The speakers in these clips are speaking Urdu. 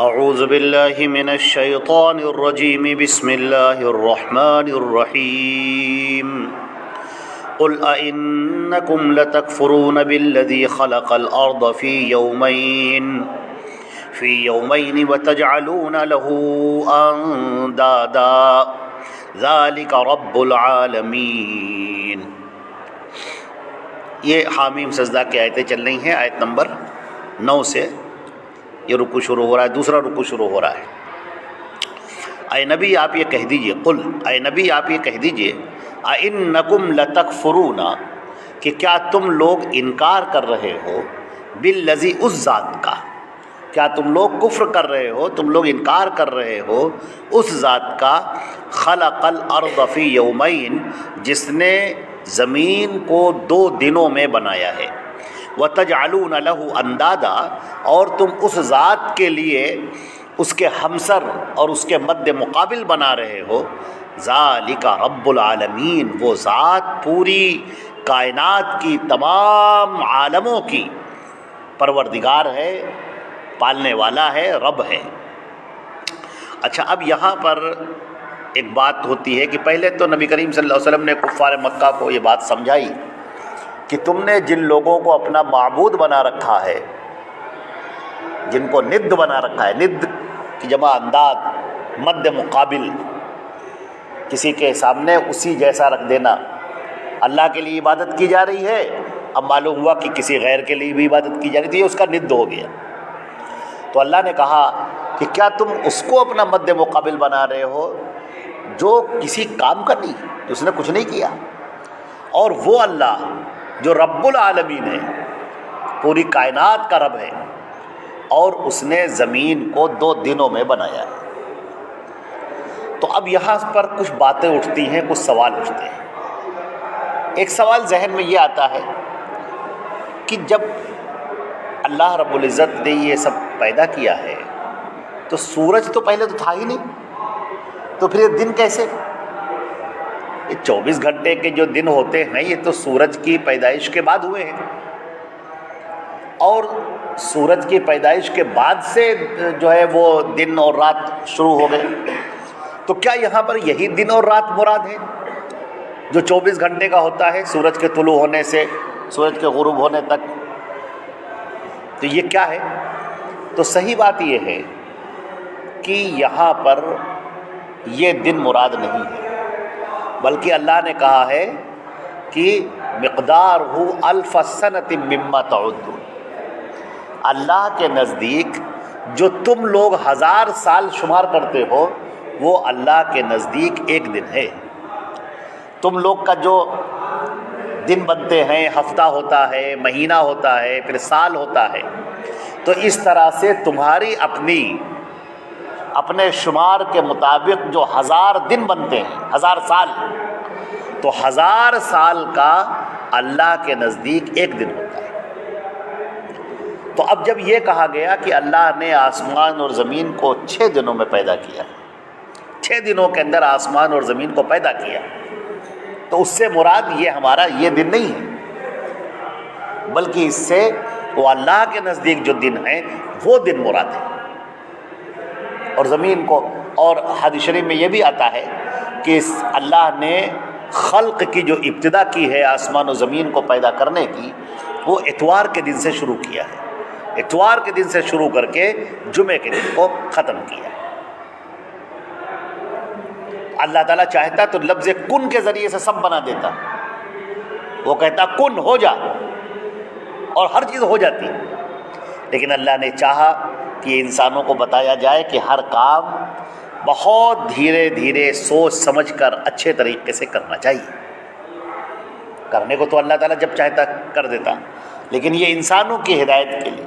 اعوذ باللہ من الشیطان الرجیم بسم اللہ الرحمن الرحیم قل أئنكم لتكفرون بالذي خلق الأرض في يومين وتجعلون له أندادا ذلك رب العالمین۔ یہ حامیم سجدہ کی آیتیں چل رہی ہیں، آیت نمبر 9 سے یہ رکوع شروع ہو رہا ہے، دوسرا رکوع شروع ہو رہا ہے۔ اے نبی آپ یہ کہہ دیجئے، قل اے نبی آپ یہ کہہ دیجئے اَإِنَّكُمْ لَتَكْفُرُونَ کہ کیا تم لوگ انکار کر رہے ہو بالذی اس ذات کا، کیا تم لوگ کفر کر رہے ہو، تم لوگ انکار کر رہے ہو اس ذات کا خلق الارض فی یومین جس نے زمین کو 2 دنوں میں بنایا ہے، وَتَجْعَلُونَ لَهُ أَنْدَادًا اور تم اس ذات کے لیے اس کے ہمسر اور اس کے مد مقابل بنا رہے ہو۔ ذَلِكَ رَبُّ الْعَالَمِينَ وہ ذات پوری کائنات کی، تمام عالموں کی پروردگار ہے، پالنے والا ہے، رب ہے۔ اچھا، اب یہاں پر ایک بات ہوتی ہے کہ پہلے تو نبی کریم صلی اللہ علیہ وسلم نے کفار مکہ کو یہ بات سمجھائی کہ تم نے جن لوگوں کو اپنا معبود بنا رکھا ہے، جن کو ند بنا رکھا ہے، ند کی جمع انداد، مد مقابل، کسی کے سامنے اسی جیسا رکھ دینا۔ اللہ کے لیے عبادت کی جا رہی ہے، اب معلوم ہوا کہ کسی غیر کے لیے بھی عبادت کی جا رہی تھی، اس کا ند ہو گیا۔ تو اللہ نے کہا کہ کیا تم اس کو اپنا مد مقابل بنا رہے ہو جو کسی کام کا نہیں، جس نے کچھ نہیں کیا، اور وہ اللہ جو رب العالمین ہے، پوری کائنات کا رب ہے، اور اس نے زمین کو 2 دنوں میں بنایا ہے۔ تو اب یہاں پر کچھ باتیں اٹھتی ہیں، کچھ سوال اٹھتے ہیں۔ ایک سوال ذہن میں یہ آتا ہے کہ جب اللہ رب العزت نے یہ سب پیدا کیا ہے تو سورج تو پہلے تو تھا ہی نہیں، تو پھر یہ دن کیسے؟ یہ 24 گھنٹے کے جو دن ہوتے ہیں یہ تو سورج کی پیدائش کے بعد ہوئے ہیں، اور سورج کی پیدائش کے بعد سے جو ہے وہ دن اور رات شروع ہو گئے۔ تو کیا یہاں پر یہی دن اور رات مراد ہے جو 24 گھنٹے کا ہوتا ہے، سورج کے طلوع ہونے سے سورج کے غروب ہونے تک؟ تو یہ کیا ہے؟ تو صحیح بات یہ ہے کہ یہاں پر یہ دن مراد نہیں ہے، بلکہ اللہ نے کہا ہے کہ مقدارہ 1000 سنۃ مما تعدون، اللہ کے نزدیک جو تم لوگ 1000 سال شمار کرتے ہو وہ اللہ کے نزدیک ایک دن ہے۔ تم لوگ کا جو دن بنتے ہیں، ہفتہ ہوتا ہے، مہینہ ہوتا ہے، پھر سال ہوتا ہے، تو اس طرح سے تمہاری اپنے شمار کے مطابق جو 1000 دن بنتے ہیں، 1000 سال، تو 1000 سال کا اللہ کے نزدیک ایک دن ہوتا ہے۔ تو اب جب یہ کہا گیا کہ اللہ نے آسمان اور زمین کو 6 دنوں میں پیدا کیا، 6 دنوں کے اندر آسمان اور زمین کو پیدا کیا، تو اس سے مراد یہ ہمارا یہ دن نہیں ہے، بلکہ اس سے وہ اللہ کے نزدیک جو دن ہے وہ دن مراد ہے۔ اور زمین کو، اور حدیث شریف میں یہ بھی آتا ہے کہ اللہ نے خلق کی جو ابتدا کی ہے آسمان و زمین کو پیدا کرنے کی، وہ اتوار کے دن سے شروع کیا ہے، اتوار کے دن سے شروع کر کے جمعے کے دن کو ختم کیا۔ اللہ تعالیٰ چاہتا تو لفظ کن کے ذریعے سے سب بنا دیتا، وہ کہتا کن ہو جا، اور ہر چیز ہو جاتی، لیکن اللہ نے چاہا کہ انسانوں کو بتایا جائے کہ ہر کام بہت دھیرے دھیرے سوچ سمجھ کر اچھے طریقے سے کرنا چاہیے۔ کرنے کو تو اللہ تعالیٰ جب چاہتا کر دیتا، لیکن یہ انسانوں کی ہدایت کے لیے،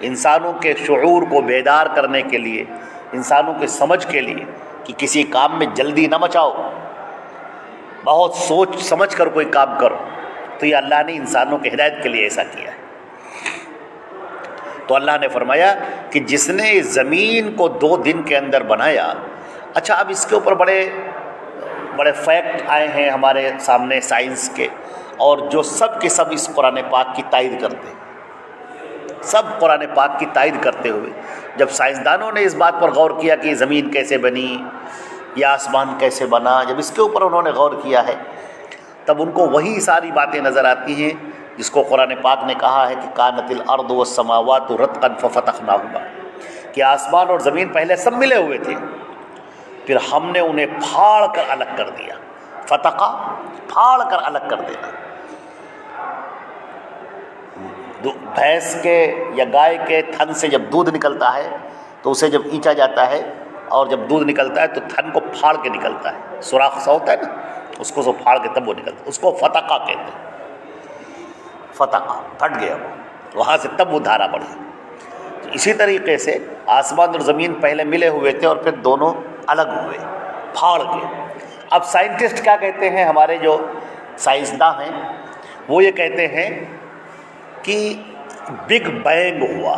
انسانوں کے شعور کو بیدار کرنے کے لیے، انسانوں کے سمجھ کے لیے کہ کسی کام میں جلدی نہ مچاؤ، بہت سوچ سمجھ کر کوئی کام کرو، تو یہ اللہ نے انسانوں کی ہدایت کے لیے ایسا کیا ہے۔ تو اللہ نے فرمایا کہ جس نے زمین کو 2 دن کے اندر بنایا۔ اچھا، اب اس کے اوپر بڑے فیکٹ آئے ہیں ہمارے سامنے سائنس کے، اور جو سب کے سب اس قرآن پاک کی تائید کرتے ہیں، سب قرآن پاک کی تائید کرتے ہوئے جب سائنسدانوں نے اس بات پر غور کیا کہ زمین کیسے بنی یا آسمان کیسے بنا، جب اس کے اوپر انہوں نے غور کیا ہے تب ان کو وہی ساری باتیں نظر آتی ہیں جس کو قرآن پاک نے کہا ہے کہ کانت الارض والسماوات رتقا ففتقناہما، کہ آسمان اور زمین پہلے سب ملے ہوئے تھے، پھر ہم نے انہیں پھاڑ کر الگ کر دیا۔ فتقا پھاڑ کر الگ کر دینا۔ بھینس کے یا گائے کے تھن سے جب دودھ نکلتا ہے تو اسے جب اینچا جاتا ہے اور جب دودھ نکلتا ہے تو تھن کو پھاڑ کے نکلتا ہے، سوراخ سا ہوتا ہے نا، اس کو پھاڑ کے تب وہ نکلتا ہے، اس کو فتقا کہتے ہیں۔ فتقا پھٹ گیا، وہ وہاں سے تب وہ دھارا بڑھی۔ تو اسی طریقے سے آسمان اور زمین پہلے ملے ہوئے تھے اور پھر دونوں الگ ہوئے پھاڑ کے۔ اب سائنٹسٹ کیا کہتے ہیں، ہمارے جو سائنسداں ہیں وہ یہ کہتے ہیں کہ بگ بینگ ہوا،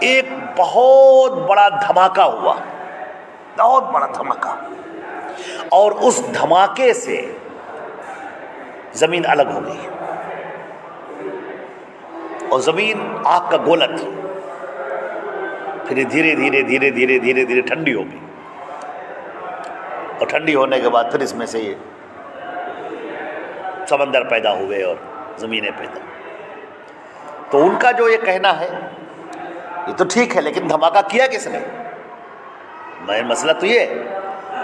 ایک بہت بڑا دھماکہ ہوا، بہت بڑا دھماکہ، اور اس دھماکے سے زمین الگ ہو گئی اور زمین آگ کا گولا تھی، پھر دھیرے دھیرے دھیرے دھیرے دھیرے دھیرے ٹھنڈی ہو گئی، اور ٹھنڈی ہونے کے بعد پھر اس میں سے یہ سمندر پیدا ہوئے اور زمینیں پیدا۔ تو ان کا جو یہ کہنا ہے یہ تو ٹھیک ہے، لیکن دھماکہ کیا کس نے؟ مسئلہ تو یہ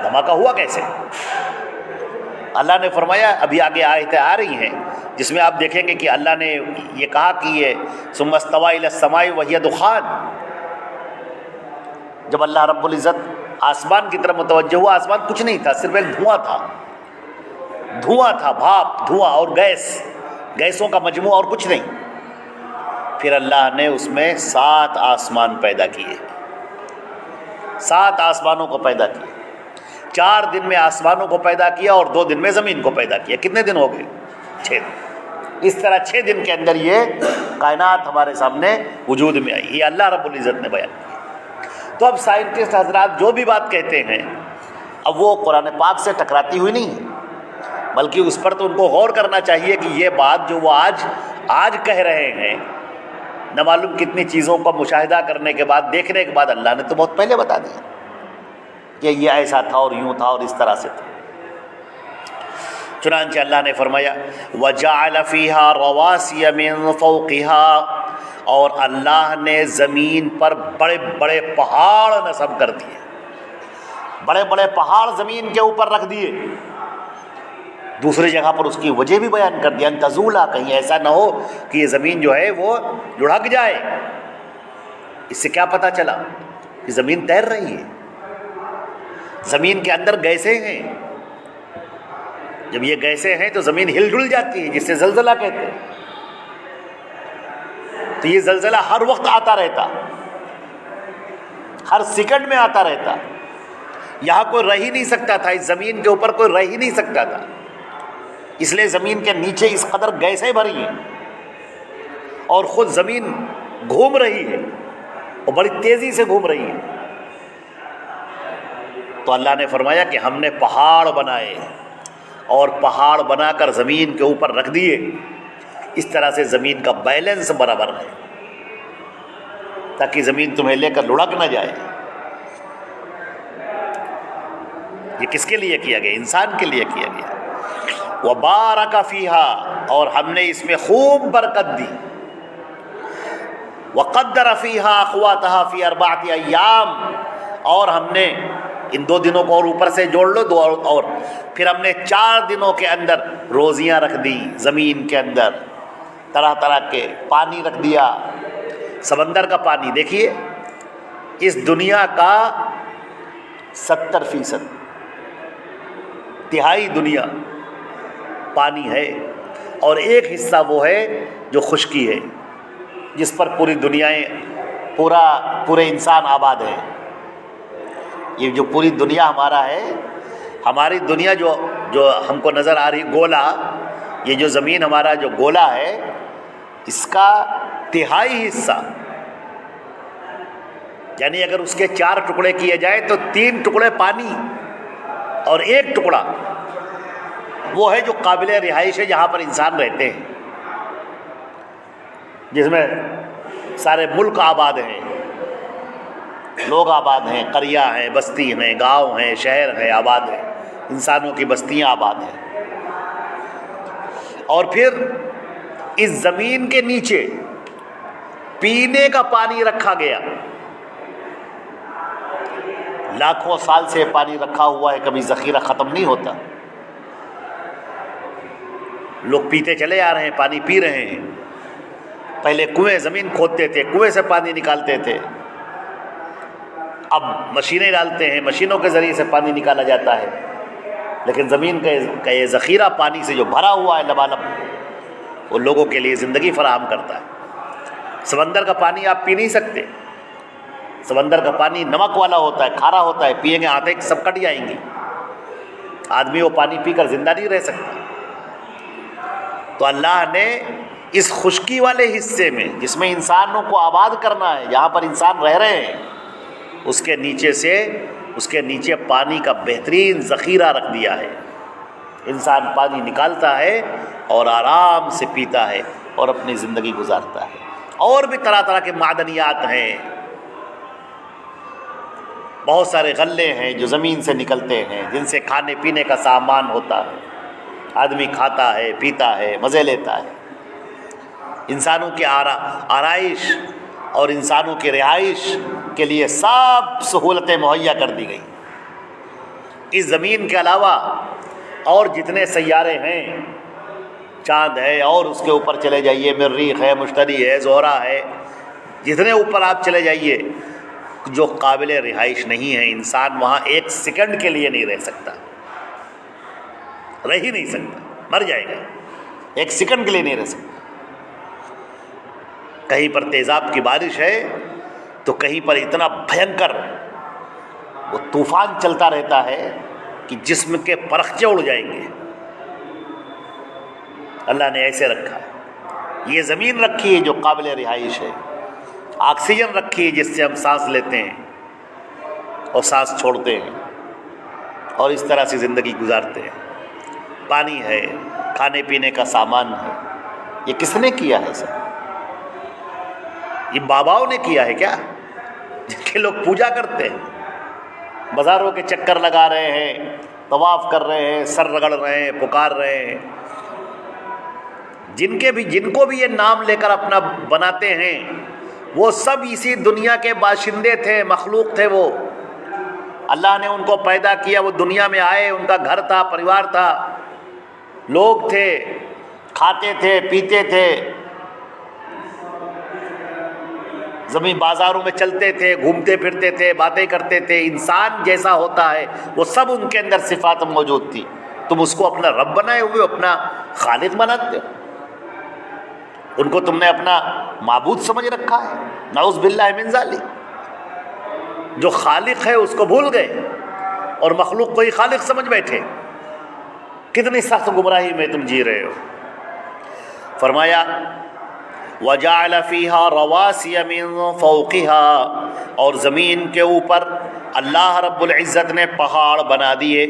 دھماکہ ہوا کیسے؟ اللہ نے فرمایا، ابھی آگے آیتیں آ رہی ہیں جس میں آپ دیکھیں گے کہ اللہ نے یہ کہا کہ یہ ثم استوى الى السماء وهي دخان، جب اللہ رب العزت آسمان کی طرف متوجہ ہوا، آسمان کچھ نہیں تھا، صرف ایک دھواں تھا، دھواں تھا، بھاپ، دھواں اور گیسوں کا مجموعہ اور کچھ نہیں۔ پھر اللہ نے اس میں 7 آسمان پیدا کیے، 7 آسمانوں کو پیدا کیا، 4 دن میں آسمانوں کو پیدا کیا اور 2 دن میں زمین کو پیدا کیا۔ کتنے دن ہو گئے؟ 6 دن۔ اس طرح 6 دن کے اندر یہ کائنات ہمارے سامنے وجود میں آئی، یہ اللہ رب العزت نے بیان کیا۔ تو اب سائنٹسٹ حضرات جو بھی بات کہتے ہیں اب وہ قرآن پاک سے ٹکراتی ہوئی نہیں ہے، بلکہ اس پر تو ان کو غور کرنا چاہیے کہ یہ بات جو وہ آج کہہ رہے ہیں، نہ معلوم کتنی چیزوں کا مشاہدہ کرنے کے بعد، دیکھنے کے بعد اللہ نے تو بہت پہلے بتا دیا کہ یہ ایسا تھا اور یوں تھا اور اس طرح سے تھا۔ چنانچہ اللہ نے فرمایا وَجَعَلَ فِيهَا رَوَاسِيَ مِن فَوْقِهَا، اور اللہ نے زمین پر بڑے بڑے پہاڑ نصب کر دیے، بڑے بڑے پہاڑ زمین کے اوپر رکھ دیے۔ دوسری جگہ پر اس کی وجہ بھی بیان کر دیا، ان تزولا، کہیں ایسا نہ ہو کہ یہ زمین جو ہے وہ لڑھک جائے۔ اس سے کیا پتہ چلا کہ زمین تیر رہی ہے، زمین کے اندر گیسیں ہیں، جب یہ گیسیں ہیں تو زمین ہل ڈل جاتی ہے، جس سے زلزلہ کہتے ہیں۔ تو یہ زلزلہ ہر وقت آتا رہتا، ہر سیکنڈ میں آتا رہتا، یہاں کوئی رہ ہی نہیں سکتا تھا، اس زمین کے اوپر کوئی رہ ہی نہیں سکتا تھا، اس لیے زمین کے نیچے اس قدر گیسیں بھری ہیں اور خود زمین گھوم رہی ہے اور بڑی تیزی سے گھوم رہی ہے۔ تو اللہ نے فرمایا کہ ہم نے پہاڑ بنائے اور پہاڑ بنا کر زمین کے اوپر رکھ دیے، اس طرح سے زمین کا بیلنس برابر ہے تاکہ زمین تمہیں لے کر لڑک نہ جائے۔ یہ کس کے لیے کیا گیا؟ انسان کے لیے کیا گیا۔ وَبَارَكَ فِيهَا، اور ہم نے اس میں خوب برکت دی۔ وَقَدَّرَ فِيهَا أَقْوَاتَهَا فِي 4 أَيَّامٍ، اور ہم نے ان 2 دنوں کو اور اوپر سے جوڑ لو، اور پھر ہم نے 4 دنوں کے اندر روزیاں رکھ دی زمین کے اندر، طرح طرح کے پانی رکھ دیا، سمندر کا پانی۔ دیکھیے اس دنیا کا 70%، تہائی دنیا پانی ہے، اور ایک حصہ وہ ہے جو خشکی ہے، جس پر پوری دنیائیں پورے انسان آباد ہے۔ یہ جو پوری دنیا ہمارا ہے، ہماری دنیا جو ہم کو نظر آ رہی گولا، یہ جو زمین ہمارا جو گولا ہے، اس کا تہائی حصہ، یعنی اگر اس کے 4 ٹکڑے کیے جائیں تو 3 ٹکڑے پانی اور 1 ٹکڑا وہ ہے جو قابل رہائش ہے، جہاں پر انسان رہتے ہیں، جس میں سارے ملک آباد ہیں، لوگ آباد ہیں، قریہ ہیں، بستی ہیں، گاؤں ہیں، شہر ہیں، آباد ہیں، انسانوں کی بستیاں آباد ہیں۔ اور پھر اس زمین کے نیچے پینے کا پانی رکھا گیا، لاکھوں سال سے پانی رکھا ہوا ہے، کبھی ذخیرہ ختم نہیں ہوتا، لوگ پیتے چلے آ رہے ہیں، پانی پی رہے ہیں۔ پہلے کنویں زمین کھودتے تھے، کنویں سے پانی نکالتے تھے، اب مشینیں ڈالتے ہیں، مشینوں کے ذریعے سے پانی نکالا جاتا ہے، لیکن زمین کا یہ ذخیرہ پانی سے جو بھرا ہوا ہے لبالب، وہ لوگوں کے لیے زندگی فراہم کرتا ہے۔ سمندر کا پانی آپ پی نہیں سکتے، سمندر کا پانی نمک والا ہوتا ہے، کھارا ہوتا ہے، پئیں گے آنتیں سب کٹ جائیں گی، آدمی وہ پانی پی کر زندہ نہیں رہ سکتا۔ تو اللہ نے اس خشکی والے حصے میں، جس میں انسانوں کو آباد کرنا ہے، جہاں پر انسان رہ رہے ہیں، اس کے نیچے پانی کا بہترین ذخیرہ رکھ دیا ہے۔ انسان پانی نکالتا ہے اور آرام سے پیتا ہے اور اپنی زندگی گزارتا ہے۔ اور بھی طرح طرح کے معدنیات ہیں، بہت سارے غلے ہیں جو زمین سے نکلتے ہیں، جن سے کھانے پینے کا سامان ہوتا ہے، آدمی کھاتا ہے، پیتا ہے، مزے لیتا ہے۔ انسانوں کی آرائش اور انسانوں کی رہائش کے لیے سب سہولتیں مہیا کر دی گئی۔ اس زمین کے علاوہ اور جتنے سیارے ہیں، چاند ہے اور اس کے اوپر چلے جائیے، مریخ ہے، مشتری ہے، زہرہ ہے، جتنے اوپر آپ چلے جائیے، جو قابل رہائش نہیں ہے، انسان وہاں ایک سیکنڈ کے لیے نہیں رہ سکتا، رہ ہی نہیں سکتا، مر جائے گا، ایک سیکنڈ کے لیے نہیں رہ سکتا۔ کہیں پر تیزاب کی بارش ہے تو کہیں پر اتنا بھینکر وہ طوفان چلتا رہتا ہے کہ جسم کے پرخچے اڑ جائیں گے۔ اللہ نے ایسے رکھا ہے، یہ زمین رکھی ہے جو قابل رہائش ہے، آکسیجن رکھی ہے جس سے ہم سانس لیتے ہیں اور سانس چھوڑتے ہیں اور اس طرح سے زندگی گزارتے ہیں۔ پانی ہے، کھانے پینے کا سامان ہے، یہ کس نے کیا ہے سر؟ یہ باباؤں نے کیا ہے کیا، جن کے لوگ پوجا کرتے ہیں، بازاروں کے چکر لگا رہے ہیں، طواف کر رہے ہیں، سر رگڑ رہے ہیں، پکار رہے ہیں، جن کو بھی یہ نام لے کر اپنا بناتے ہیں، وہ سب اسی دنیا کے باشندے تھے، مخلوق تھے۔ وہ اللہ نے ان کو پیدا کیا، وہ دنیا میں آئے، ان کا گھر تھا، پریوار تھا، لوگ تھے، کھاتے تھے، پیتے تھے، زمین بازاروں میں چلتے تھے، گھومتے پھرتے تھے، باتیں کرتے تھے۔ انسان جیسا ہوتا ہے وہ سب ان کے اندر صفات موجود تھی۔ تم اس کو اپنا رب بنائے ہوئے، اپنا خالق بناتے ہو، ان کو تم نے اپنا معبود سمجھ رکھا ہے۔ نعوذ باللہ من ذالک، جو خالق ہے اس کو بھول گئے اور مخلوق کو ہی خالق سمجھ بیٹھے۔ کتنی سخت گمراہی میں تم جی رہے ہو۔ فرمایا وَجَعَلَ فِيهَا رَوَاسِيَ مِن فَوْقِهَا، اور زمین کے اوپر اللہ رب العزت نے پہاڑ بنا دیے،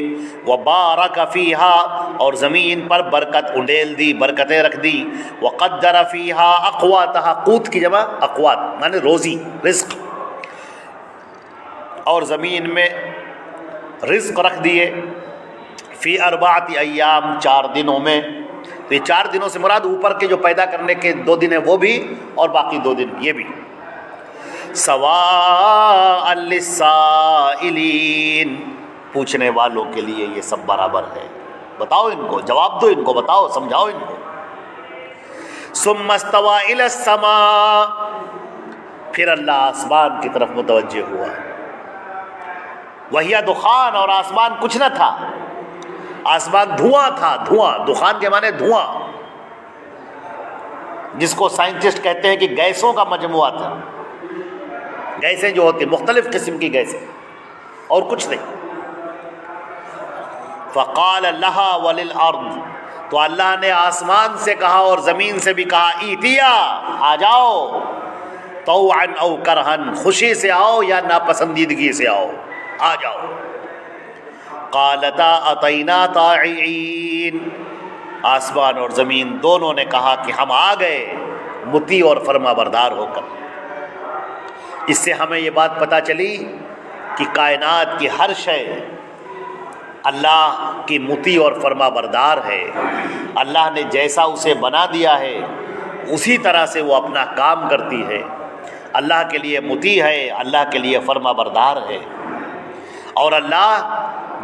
وَبَارَكَ فِيهَا، اور زمین پر برکت انڈیل دی، برکتیں رکھ دی، وَقَدَّرَ فِيهَا أَقْوَاتَهَا، قوت کی جمع اقوات مانے روزی، رزق، اور زمین میں رزق رکھ دیے، فی اربعۃ ایام، 4 دنوں میں۔ تو یہ 4 دنوں سے مراد اوپر کے جو پیدا کرنے کے 2 دن ہیں وہ بھی، اور باقی 2 دن یہ بھی۔ سواء للسائلین، پوچھنے والوں کے لیے یہ سب برابر ہے، بتاؤ ان کو، جواب دو ان کو، بتاؤ سمجھاؤ ان کو۔ ثم استوى الى السماء، پھر اللہ آسمان کی طرف متوجہ ہوا، وہی دخان، اور آسمان کچھ نہ تھا، آسمان دھواں تھا، دھواں، دخان کے معنی دھواں، جس کو سائنٹسٹ کہتے ہیں کہ گیسوں کا مجموعہ تھا، گیسیں جو ہوتی مختلف قسم کی گیسیں، اور کچھ نہیں۔ فقال لها وللارض، تو اللہ نے آسمان سے کہا اور زمین سے بھی کہا، ایتیا، آ جاؤ، طوعا او کرہن، خوشی سے آؤ یا ناپسندیدگی سے آؤ، آ جاؤ۔ قالتا اتینا طاععین، آسمان اور زمین دونوں نے کہا کہ ہم آ گئے مطیع اور فرما بردار ہو کر۔ اس سے ہمیں یہ بات پتہ چلی کہ کائنات کی ہر شے اللہ کی مطیع اور فرما بردار ہے. اللہ نے جیسا اسے بنا دیا ہے اسی طرح سے وہ اپنا کام کرتی ہے. اللہ کے لیے مطیع ہے, اللہ کے لیے فرما بردار ہے, اور اللہ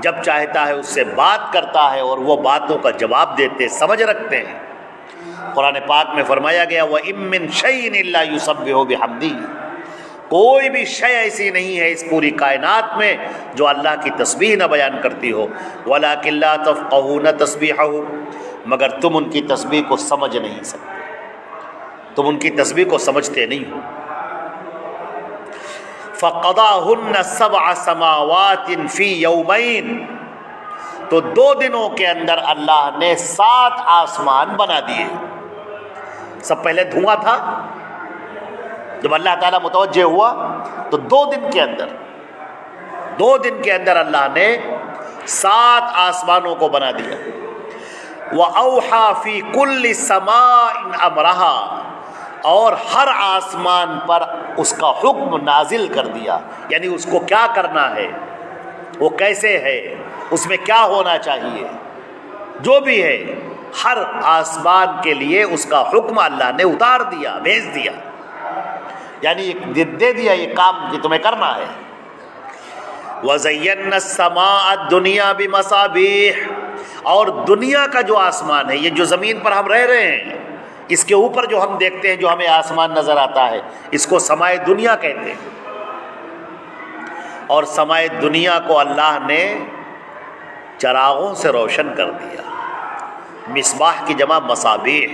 جب چاہتا ہے اس سے بات کرتا ہے اور وہ باتوں کا جواب دیتے سمجھ رکھتے ہیں. قرآن پاک میں فرمایا گیا وَإِن مِّن شَيْءٍ إِلَّا يُسَبِّحُ بِحَمْدِهِ, کوئی بھی شے ایسی نہیں ہے اس پوری کائنات میں جو اللہ کی تسبیح نہ بیان کرتی ہو. وَلَٰكِن لَّا تَفْقَهُونَ تَسْبِيحَهُمْ, مگر تم ان کی تسبیح کو سمجھ نہیں سکتے, تم ان کی تسبیح کو سمجھتے نہیں ہو. فَقَضَاهُنَّ سَبْعَ سَمَاوَاتٍ فِي يَوْمَيْنِ, تو 2 دنوں کے اندر اللہ نے 7 آسمان بنا دیے. سب پہلے دھواں تھا, جب اللہ تعالیٰ متوجہ ہوا تو 2 دن کے اندر اللہ نے 7 آسمانوں کو بنا دیا. وَأَوْحَى فِي كُلِّ سَمَاءٍ أَمْرَهَا, اور ہر آسمان پر اس کا حکم نازل کر دیا, یعنی اس کو کیا کرنا ہے, وہ کیسے ہے, اس میں کیا ہونا چاہیے, جو بھی ہے ہر آسمان کے لیے اس کا حکم اللہ نے اتار دیا, بھیج دیا, یعنی دے دیا یہ کام کہ تمہیں کرنا ہے. وَزَيَّنَّا السَّمَاءَ الدُّنْيَا بِمَصَابِيحَ, اور دنیا کا جو آسمان ہے, یہ جو زمین پر ہم رہ رہے ہیں, اس کے اوپر جو ہم دیکھتے ہیں, جو ہمیں آسمان نظر آتا ہے, اس کو سمائے دنیا کہتے ہیں. اور سمائے دنیا کو اللہ نے چراغوں سے روشن کر دیا. مصباح کی جمع مصابیح,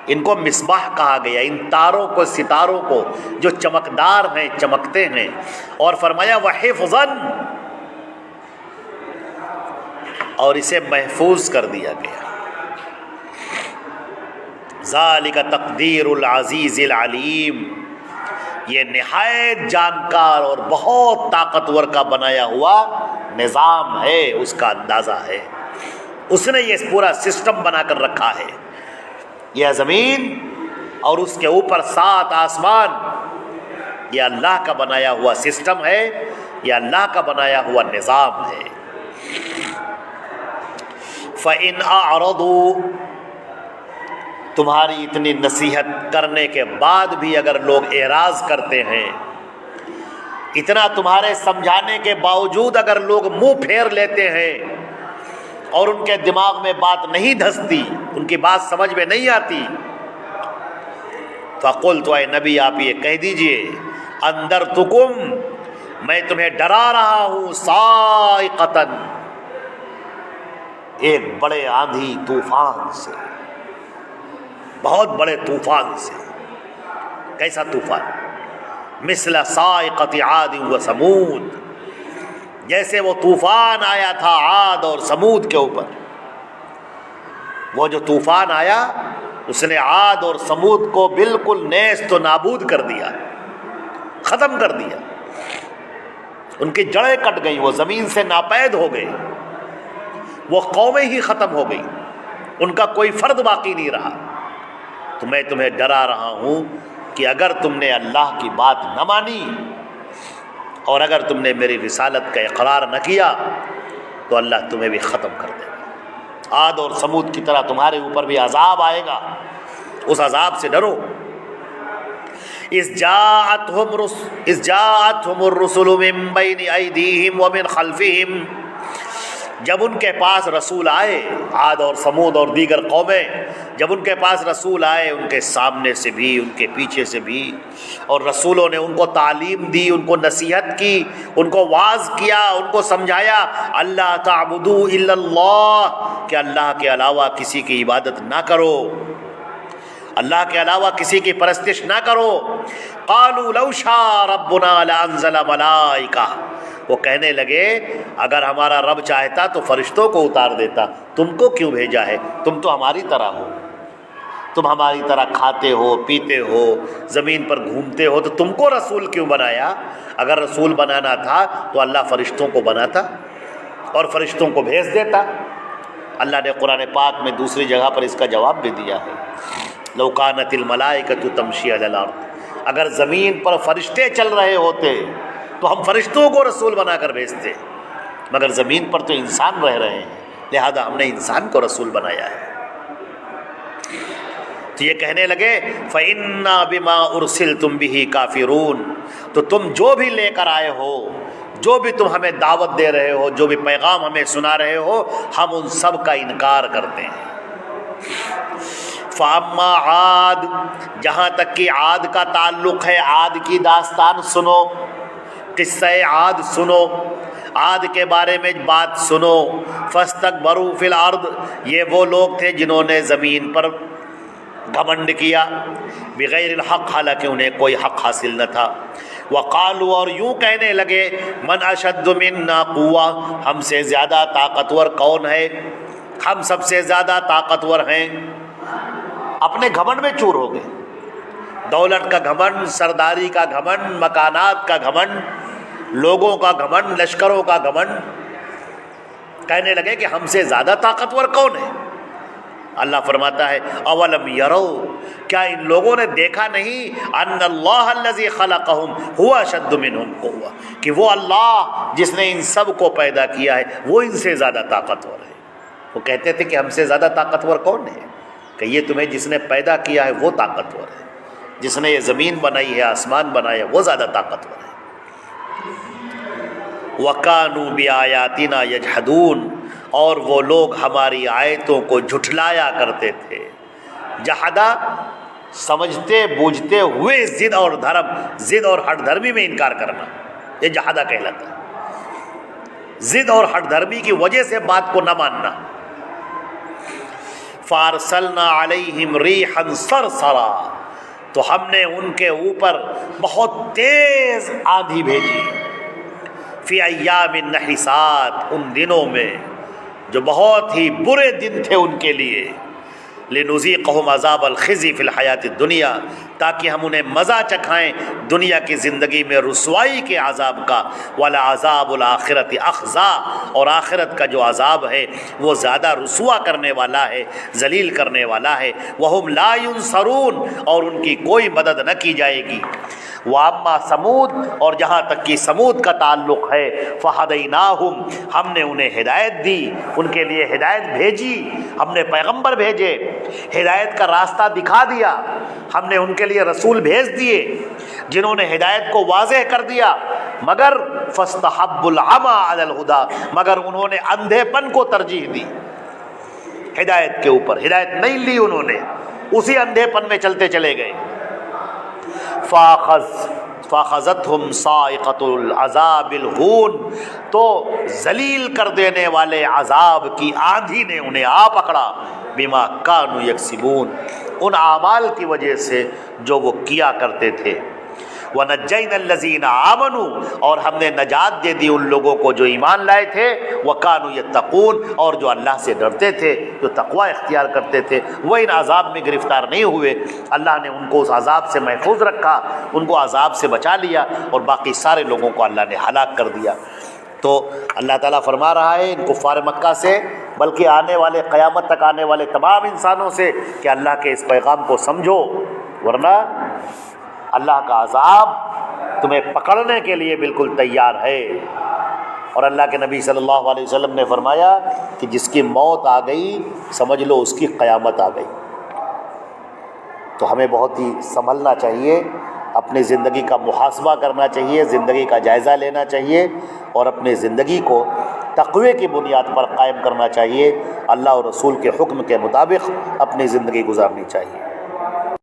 ان کو مصباح کہا گیا, ان تاروں کو, ستاروں کو جو چمکدار ہیں, چمکتے ہیں. اور فرمایا وحفظاً, اور اسے محفوظ کر دیا گیا. ذالک تقدیر العزیز العلیم, یہ نہایت جانکار اور بہت طاقتور کا بنایا ہوا نظام ہے, اس کا اندازہ ہے. اس نے یہ پورا سسٹم بنا کر رکھا ہے. یہ زمین اور اس کے اوپر 7 آسمان, یہ اللہ کا بنایا ہوا سسٹم ہے, یہ اللہ کا بنایا ہوا نظام ہے. فَإِنْ أَعْرَضُوا, تمہاری اتنی نصیحت کرنے کے بعد بھی اگر لوگ اعراض کرتے ہیں, اتنا تمہارے سمجھانے کے باوجود اگر لوگ منہ پھیر لیتے ہیں اور ان کے دماغ میں بات نہیں دھستی, ان کی بات سمجھ میں نہیں آتی, فقل, تو اے نبی آپ یہ کہہ دیجئے, انذرتکم, میں تمہیں ڈرا رہا ہوں, صاعقۃ, ایک بڑے آندھی طوفان سے, بہت بڑے طوفان سے. کیسا طوفان؟ مثل صاعقۃ عاد و ثمود, جیسے وہ طوفان آیا تھا عاد اور سمود کے اوپر. وہ جو طوفان آیا اس نے عاد اور سمود کو بالکل نیست و نابود کر دیا, ختم کر دیا. ان کی جڑیں کٹ گئیں, وہ زمین سے ناپید ہو گئے, وہ قومیں ہی ختم ہو گئیں, ان کا کوئی فرد باقی نہیں رہا. تو میں تمہیں ڈرا رہا ہوں کہ اگر تم نے اللہ کی بات نہ مانی اور اگر تم نے میری رسالت کا اقرار نہ کیا تو اللہ تمہیں بھی ختم کر دے گا. عاد اور سمود کی طرح تمہارے اوپر بھی عذاب آئے گا, اس عذاب سے ڈرو. اذ جاءتهم الرسل من بین ایدیہم ومن خلفہم, جب ان کے پاس رسول آئے, عاد اور سمود اور دیگر قومیں, جب ان کے پاس رسول آئے, ان کے سامنے سے بھی ان کے پیچھے سے بھی, اور رسولوں نے ان کو تعلیم دی, ان کو نصیحت کی, ان کو واعظ کیا, ان کو سمجھایا, اللہ تعبدوا الا اللہ, کہ اللہ کے علاوہ کسی کی عبادت نہ کرو, اللہ کے علاوہ کسی کی پرستش نہ کرو. قالوا لو شاء ربنا لانزل ملائکہ, وہ کہنے لگے اگر ہمارا رب چاہتا تو فرشتوں کو اتار دیتا, تم کو کیوں بھیجا ہے, تم تو ہماری طرح ہو, تم ہماری طرح کھاتے ہو, پیتے ہو, زمین پر گھومتے ہو, تو تم کو رسول کیوں بنایا؟ اگر رسول بنانا تھا تو اللہ فرشتوں کو بناتا اور فرشتوں کو بھیج دیتا. اللہ نے قرآن پاک میں دوسری جگہ پر اس کا جواب بھی دیا ہے, لو کانت الملائکۃ تمشی علی الارض, اگر زمین پر فرشتے چل رہے ہوتے تو ہم فرشتوں کو رسول بنا کر بھیجتے، مگر زمین پر تو انسان رہ رہے ہیں، لہذا ہم نے انسان کو رسول بنایا ہے۔ تو یہ کہنے لگے فَإِنَّا بِمَا أُرْسِلْتُمْ بِهِ كَافِرُونَ، تو تم جو بھی لے کر آئے ہو، جو بھی تم ہمیں دعوت دے رہے ہو، جو بھی پیغام ہمیں سنا رہے ہو، ہم ان سب کا انکار کرتے ہیں۔ فَأَمَّا عَادٌ، جہاں تک کہ عاد کا تعلق ہے، عاد کی داستان سنو، قصہ عاد سنو، عاد کے بارے میں بات سنو۔ فَاسْتَكْبَرُوا فِي الْأَرْضِ، یہ وہ لوگ تھے جنہوں نے زمین پر گھمنڈ کیا، بغیر الحق، حالانکہ انہیں کوئی حق حاصل نہ تھا۔ وقالوا، اور یوں کہنے لگے، من اشد منا قوہ، ہم سے زیادہ طاقتور کون ہے، ہم سب سے زیادہ طاقتور ہیں۔ اپنے گھمنڈ میں چور ہو گئے، دولت کا گھمنڈ، سرداری کا گھمنڈ، مکانات کا گھمنڈ، لوگوں کا گھمنڈ، لشکروں کا گھمنڈ، کہنے لگے کہ ہم سے زیادہ طاقتور کون ہے۔ اللہ فرماتا ہے اولم یرو، کیا ان لوگوں نے دیکھا نہیں، ان اللہ الذی خلقہم هو اشد منہم قوہ، کہ وہ اللہ جس نے ان سب کو پیدا کیا ہے وہ ان سے زیادہ طاقتور ہے۔ وہ کہتے تھے کہ ہم سے زیادہ طاقتور کون ہے، کہ یہ تمہیں جس نے پیدا کیا ہے وہ طاقتور ہے، جس نے یہ زمین بنائی ہے، آسمان بنایا ہے، وہ زیادہ طاقتور ہے۔ وَكَانُوا بِآيَاتِنَا يَجْحَدُونَ، اور وہ لوگ ہماری آیتوں کو جھٹلایا کرتے تھے۔ جہادہ سمجھتے بوجھتے ہوئے ضد اور دھرم، ضد اور ہٹ دھرمی میں انکار کرنا، یہ جہادہ کہلاتا ہے، ضد اور ہٹ دھرمی کی وجہ سے بات کو نہ ماننا۔ فَأَرْسَلْنَا عَلَيْهِمْ رِيحًا صَرْصَرًا، تو ہم نے ان کے اوپر بہت تیز آندھی بھیجی، فی ایام نحسات، ان دنوں میں جو بہت ہی برے دن تھے ان کے لیے، لنذیقہم عذاب الخزی فی الحیات الدنیا، تاکہ ہم انہیں مزہ چکھائیں دنیا کی زندگی میں رسوائی کے عذاب کا، ولعذاب الآخرۃ اخزا، اور آخرت کا جو عذاب ہے وہ زیادہ رسوا کرنے والا ہے، ذلیل کرنے والا ہے۔ وہم لا ینصرون، اور ان کی کوئی مدد نہ کی جائے گی۔ وَأَمَّا سمود، اور جہاں تک کہ سمود کا تعلق ہے، فَهَدَيْنَاهُمْ، ہم نے انہیں ہدایت دی، ان کے لیے ہدایت بھیجی، ہم نے پیغمبر بھیجے، ہدایت کا راستہ دکھا دیا، ہم نے ان کے لیے رسول بھیج دیے جنہوں نے ہدایت کو واضح کر دیا، مگر فَاسْتَحَبُّوا الْعَمَىٰ عَلَى الْهُدىٰ، مگر انہوں نے اندھے پن کو ترجیح دی ہدایت کے اوپر، ہدایت نہیں لی انہوں نے، اسی اندھے پن میں چلتے چلے گئے۔ فَأَخَذَتْهُمْ صَاعِقَةُ الْعَذَابِ الْهُونِ، تو ذلیل کر دینے والے عذاب کی آندھی نے انہیں آ پکڑا، بِمَا كَانُوا يَكْسِبُونَ، ان اعمال کی وجہ سے جو وہ کیا کرتے تھے۔ وَنَجَّيْنَا الَّذِينَ آمَنُوا، اور ہم نے نجات دے دی ان لوگوں کو جو ایمان لائے تھے، وَكَانُوا يَتَّقُونَ، اور جو اللہ سے ڈرتے تھے، جو تقوی اختیار کرتے تھے، وہ ان عذاب میں گرفتار نہیں ہوئے، اللہ نے ان کو اس عذاب سے محفوظ رکھا، ان کو عذاب سے بچا لیا، اور باقی سارے لوگوں کو اللہ نے ہلاک کر دیا۔ تو اللہ تعالیٰ فرما رہا ہے ان کفار مکہ سے، بلکہ آنے والے قیامت تک آنے والے تمام انسانوں سے، کہ اللہ کے اس پیغام کو سمجھو، ورنہ اللہ کا عذاب تمہیں پکڑنے کے لیے بالکل تیار ہے۔ اور اللہ کے نبی صلی اللہ علیہ وسلم نے فرمایا کہ جس کی موت آ گئی سمجھ لو اس کی قیامت آ گئی۔ تو ہمیں بہت ہی سنبھلنا چاہیے، اپنی زندگی کا محاسبہ کرنا چاہیے، زندگی کا جائزہ لینا چاہیے، اور اپنی زندگی کو تقوی کی بنیاد پر قائم کرنا چاہیے، اللہ اور رسول کے حکم کے مطابق اپنی زندگی گزارنی چاہیے۔